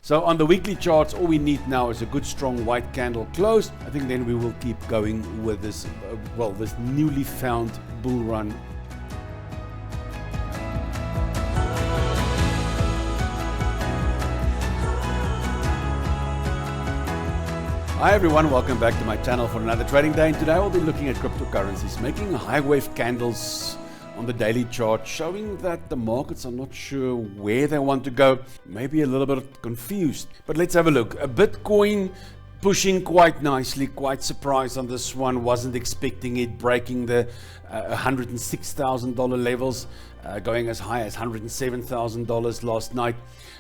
So on the weekly charts, all we need now is a good strong white candle close. I think then we will keep going with this, this newly found bull run. Hi everyone, welcome back to my channel for another trading day, and today I'll be looking at cryptocurrencies, making high wave candles on the daily chart, showing that the markets are not sure where they want to go, maybe a little bit confused. But let's have a look. A Bitcoin pushing quite nicely, quite surprised on this one, wasn't expecting it, breaking the $106,000 levels, going as high as $107,000 last night.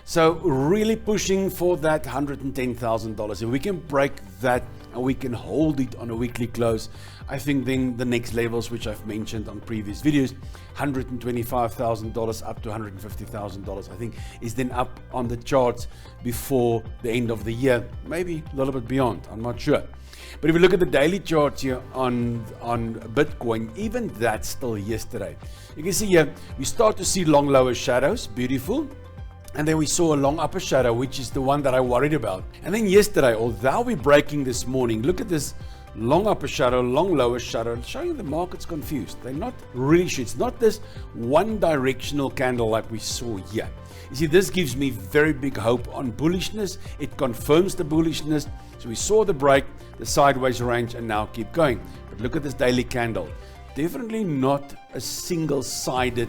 So really pushing for that $110,000. If we can break that and we can hold it on a weekly close, I think then the next levels, which I've mentioned on previous videos, $125,000 up to $150,000, I think is then up on the charts before the end of the year, maybe a little bit beyond, I'm not sure. But if you look at the daily charts here on Bitcoin, even that's still yesterday. You can see here, we start to see long lower shadows, beautiful. And then we saw a long upper shadow, which is the one that I worried about. And then yesterday, although we're breaking this morning, look at this long upper shadow, long lower shadow, showing the market's confused. They're not really sure. It's not this one directional candle like we saw here. You see, this gives me very big hope on bullishness. It confirms the bullishness. So we saw the break, the sideways range, and now keep going. But look at this daily candle. Definitely not a single-sided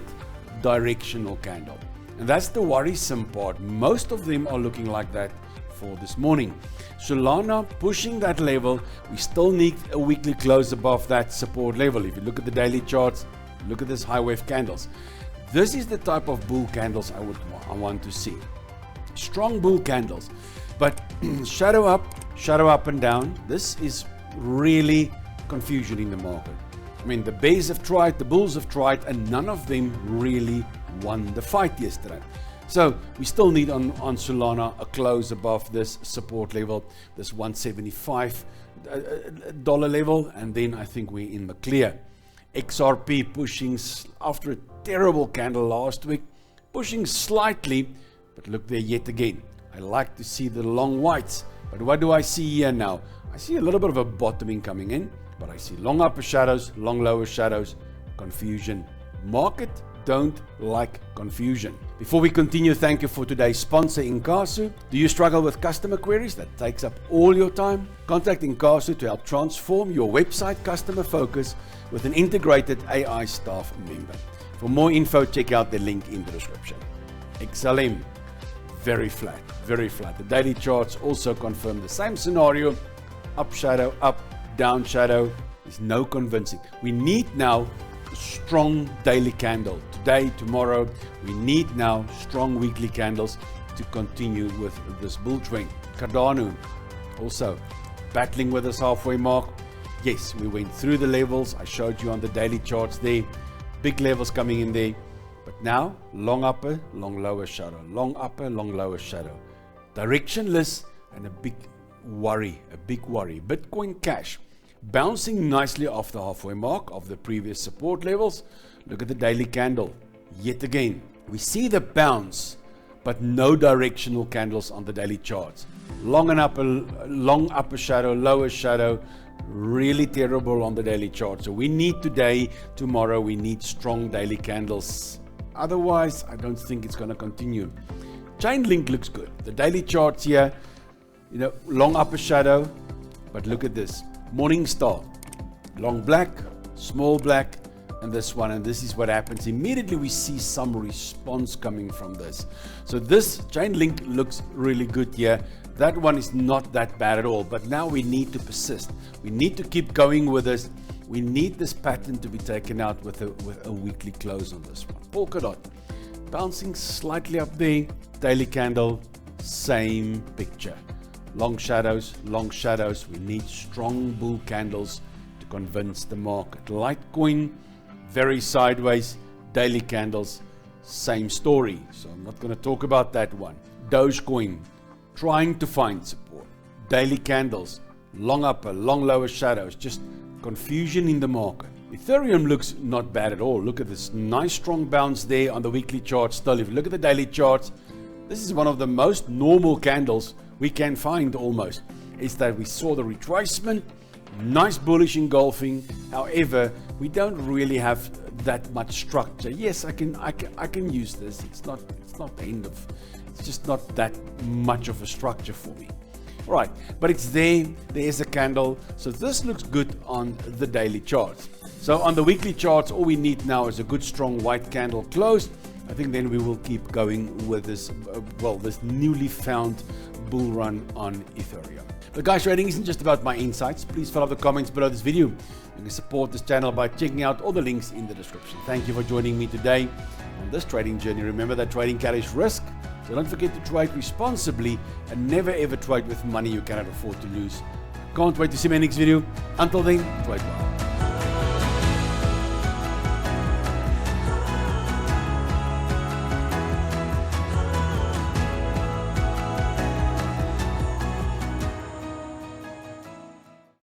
directional candle. And that's the worrisome part. Most of them are looking like that for this morning. Solana pushing that level. We still need a weekly close above that support level. If you look at the daily charts, look at this high wave candles. This is the type of bull candles I want to see. Strong bull candles, but shadow up and down. This is really confusion in the market. I mean, the bears have tried, the bulls have tried, and none of them really won the fight yesterday. So we still need on Solana a close above this support level, this $175 level, and then I think we're in the clear. XRP pushing after a terrible candle last week, pushing slightly, but look there yet again. I like to see the long whites, but what do I see here now? I see a little bit of a bottoming coming in, but I see long upper shadows, long lower shadows, confusion. Market don't like confusion. Before we continue, thank you for today's sponsor, Inkasu. Do you struggle with customer queries that takes up all your time? Contact Inkasu to help transform your website customer focus with an integrated AI staff member. For more info, check out the link in the description. XLM, very flat, very flat. The daily charts also confirm the same scenario. Up shadow, up, down shadow. There's no convincing. We need now a strong daily candle. Today, tomorrow, we need now strong weekly candles to continue with this bull trend. Cardano also battling with this halfway mark. Yes, we went through the levels. I showed you on the daily charts there. Big levels coming in there. But now, long upper, long lower shadow. Long upper, long lower shadow. Directionless and a big worry. Bitcoin Cash bouncing nicely off the halfway mark of the previous support levels. Look at the daily candle. Yet again, we see the bounce, but no directional candles on the daily charts. Long upper shadow, lower shadow, really terrible on the daily chart. So we need today, tomorrow, we need strong daily candles. Otherwise, I don't think it's going to continue. Chainlink looks good. The daily charts here, long upper shadow, but look at this. Morningstar, long black, small black, and this one, and this is what happens. Immediately we see some response coming from this. So this Chainlink looks really good here. That one is not that bad at all, but now we need to persist. We need to keep going with this. We need this pattern to be taken out with a weekly close on this one. Polkadot, bouncing slightly up there. Daily candle, same picture. Long shadows, we need strong bull candles to convince the market. Litecoin, very sideways, daily candles, same story. So I'm not going to talk about that one. Dogecoin, trying to find support. Daily candles, long upper, long lower shadows, just confusion in the market. Ethereum looks not bad at all. Look at this nice strong bounce there on the weekly chart still. If you look at the daily charts, This is one of the most normal candles we can find almost. Is that we saw the retracement, nice bullish engulfing. However, we don't really have that much structure. Yes, I can use this. It's not the end of. It's just not that much of a structure for me. All right, but it's there. There's a candle. So this looks good on the daily charts. So on the weekly charts, all we need now is a good strong white candle close. I think then we will keep going with this, this newly found bull run on Ethereum. But guys, trading isn't just about my insights. Please fill out the comments below this video. You can support this channel by checking out all the links in the description. Thank you for joining me today on this trading journey. Remember that trading carries risk, so don't forget to trade responsibly and never ever trade with money you cannot afford to lose. Can't wait to see my next video. Until then, trade well.